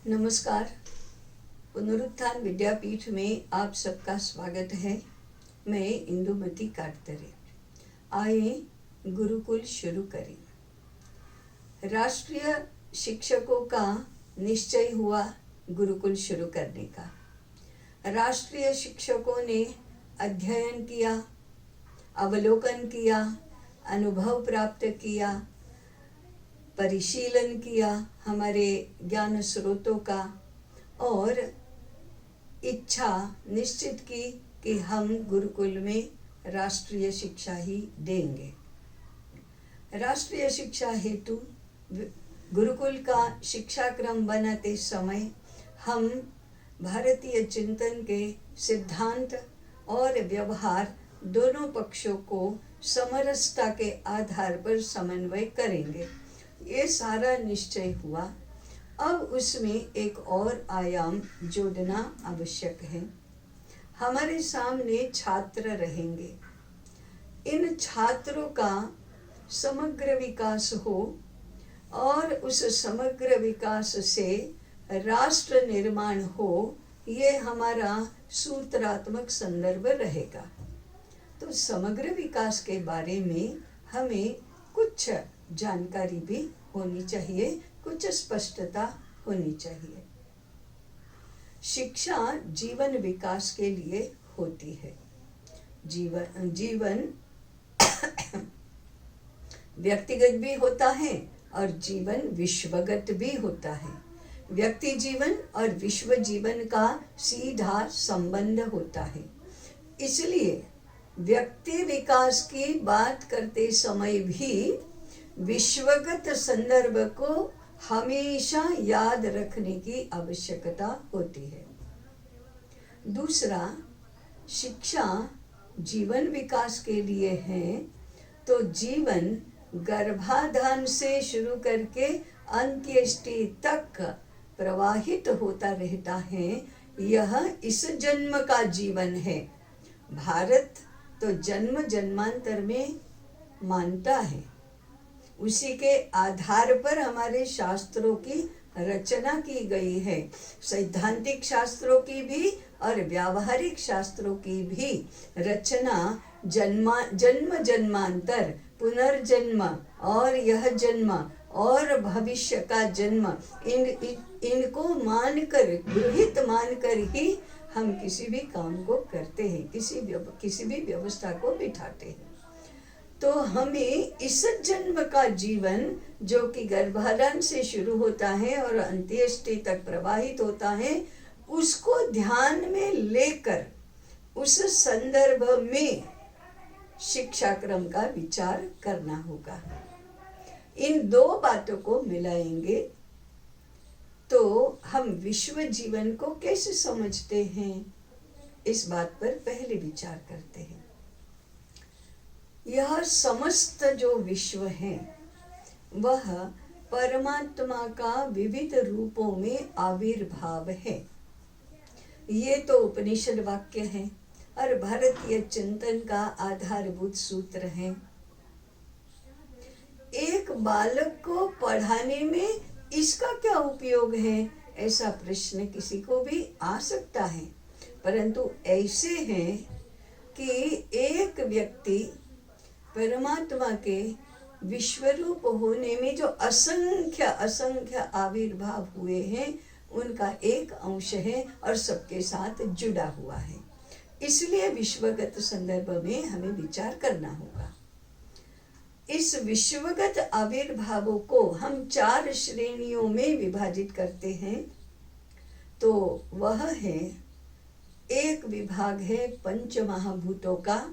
नमस्कार। पुनरुत्थान विद्यापीठ में आप सबका स्वागत है। मैं इंदुमती काटतरे। आइए गुरुकुल शुरू करें। राष्ट्रीय शिक्षकों का निश्चय हुआ गुरुकुल शुरू करने का। राष्ट्रीय शिक्षकों ने अध्ययन किया, अवलोकन किया, अनुभव प्राप्त किया, परिशीलन किया हमारे ज्ञान स्रोतों का और इच्छा निश्चित की कि हम गुरुकुल में राष्ट्रीय शिक्षा ही देंगे। राष्ट्रीय शिक्षा हेतु गुरुकुल का शिक्षा क्रम बनाते समय हम भारतीय चिंतन के सिद्धांत और व्यवहार दोनों पक्षों को समरसता के आधार पर समन्वय करेंगे। ये सारा निश्चय हुआ। अब उसमें एक और आयाम जोड़ना आवश्यक है। हमारे सामने छात्र रहेंगे। इन छात्रों का समग्र विकास हो और उस समग्र विकास से राष्ट्र निर्माण हो, ये हमारा सूत्रात्मक संदर्भ रहेगा। तो समग्र विकास के बारे में हमें कुछ जानकारी भी होनी चाहिए, कुछ स्पष्टता होनी चाहिए। शिक्षा जीवन विकास के लिए होती है। जीवन व्यक्तिगत भी होता है और जीवन विश्वगत भी होता है। व्यक्ति जीवन और विश्व जीवन का सीधा संबंध होता है। इसलिए व्यक्ति विकास की बात करते समय भी विश्वगत संदर्भ को हमेशा याद रखने की आवश्यकता होती है। दूसरा, शिक्षा जीवन विकास के लिए है तो जीवन गर्भाधान से शुरू करके अंत्येष्टि तक प्रवाहित होता रहता है। यह इस जन्म का जीवन है। भारत तो जन्म जन्मांतर में मानता है। उसी के आधार पर हमारे शास्त्रों की रचना की गई है। सैद्धांतिक शास्त्रों की भी और व्यावहारिक शास्त्रों की भी रचना जन्म जन्मांतर, पुनर्जन्म और यह जन्म और भविष्य का जन्म, इनको मानकर, गृहीत मानकर ही हम किसी भी काम को करते हैं, किसी भी व्यवस्था को बिठाते हैं। तो हमें इस जन्म का जीवन जो कि गर्भाधान से शुरू होता है और अंत्येष्टि तक प्रवाहित होता है, उसको ध्यान में लेकर उस संदर्भ में शिक्षा क्रम का विचार करना होगा। इन दो बातों को मिलाएंगे तो हम विश्व जीवन को कैसे समझते हैं, इस बात पर पहले विचार करते हैं। यह समस्त जो विश्व है वह परमात्मा का विविध रूपों में आविर्भाव है। ये तो उपनिषद वाक्य है और भारतीय चिंतन का आधारभूत सूत्र है। एक बालक को पढ़ाने में इसका क्या उपयोग है, ऐसा प्रश्न किसी को भी आ सकता है। परंतु ऐसे हैं कि एक व्यक्ति परमात्मा के विश्वरूप होने में जो असंख्य आविर्भाव हुए हैं, उनका एक अंश है और सबके साथ जुड़ा हुआ है। इसलिए विश्वगत संदर्भ में हमें विचार करना होगा। इस विश्वगत आविर्भावों को हम 4 श्रेणियों में विभाजित करते हैं। तो वह है, एक विभाग है पंच महाभूतों का,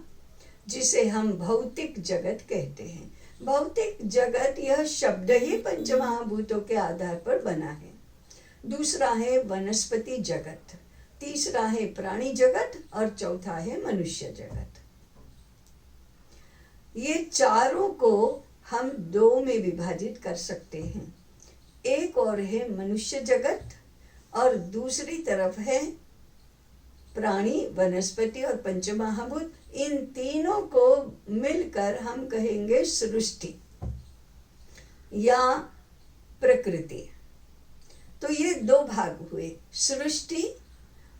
जिसे हम भौतिक जगत कहते हैं। भौतिक जगत, यह शब्द ही पंच महाभूतों के आधार पर बना है। दूसरा है वनस्पति जगत, तीसरा है प्राणी जगत और चौथा है मनुष्य जगत। ये चारों को हम 2 में विभाजित कर सकते हैं। एक और है मनुष्य जगत और दूसरी तरफ है प्राणी, वनस्पति और पंचमहाभूत। इन तीनों को मिलकर हम कहेंगे सृष्टि या प्रकृति। तो ये दो भाग हुए, सृष्टि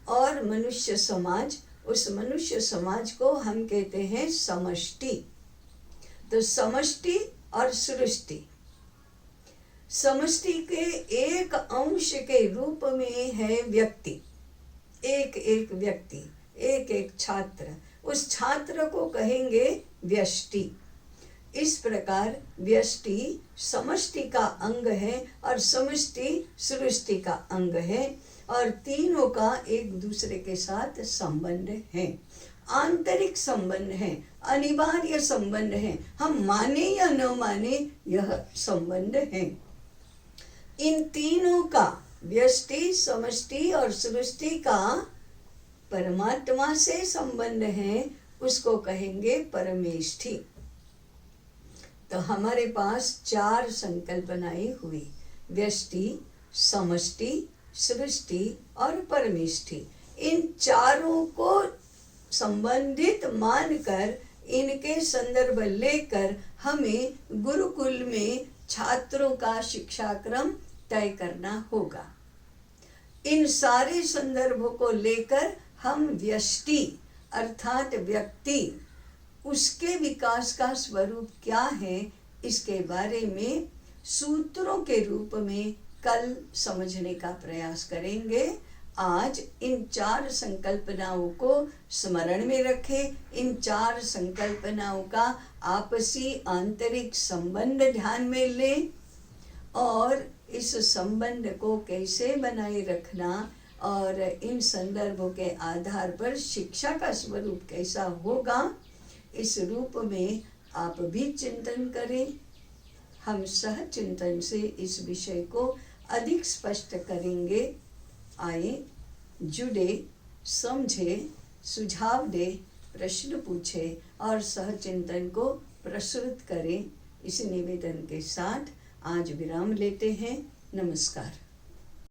और मनुष्य समाज। उस मनुष्य समाज को हम कहते हैं समष्टि। तो समष्टि और सृष्टि, समष्टि के एक अंश के रूप में है व्यक्ति, एक एक व्यक्ति, एक एक छात्र, उस छात्र को कहेंगे व्यष्टि। इस प्रकार व्यष्टि समष्टि का अंग है और समष्टि सृष्टि का अंग है, और तीनों का एक दूसरे के साथ संबंध है, आंतरिक संबंध है, अनिवार्य संबंध है। हम माने या न माने यह संबंध है। इन तीनों का, व्यष्टि, समष्टि और सृष्टि का परमात्मा से संबंध है, उसको कहेंगे परमेष्ठि। तो हमारे पास चार संकल्पनाएं हुई, व्यष्टि, समष्टि, सृष्टि और परमेष्ठि। इन चारों को संबंधित मानकर, इनके संदर्भ लेकर हमें गुरुकुल में छात्रों का शिक्षाक्रम तय करना होगा। इन सारे संदर्भों को लेकर हम व्यष्टि अर्थात व्यक्ति, उसके विकास का स्वरूप क्या है, इसके बारे में सूत्रों के रूप में कल समझने का प्रयास करेंगे। आज इन चार संकल्पनाओं को स्मरण में रखें, इन चार संकल्पनाओं का आपसी आंतरिक संबंध ध्यान में लें और इस संबंध को कैसे बनाए रखना और इन संदर्भों के आधार पर शिक्षा का स्वरूप कैसा होगा, इस रूप में आप भी चिंतन करें। हम सह चिंतन से इस विषय को अधिक स्पष्ट करेंगे। आए, जुड़े, समझे, सुझाव दे, प्रश्न पूछे और सह चिंतन को प्रसुत करें। इस निवेदन के साथ आज विराम लेते हैं। नमस्कार।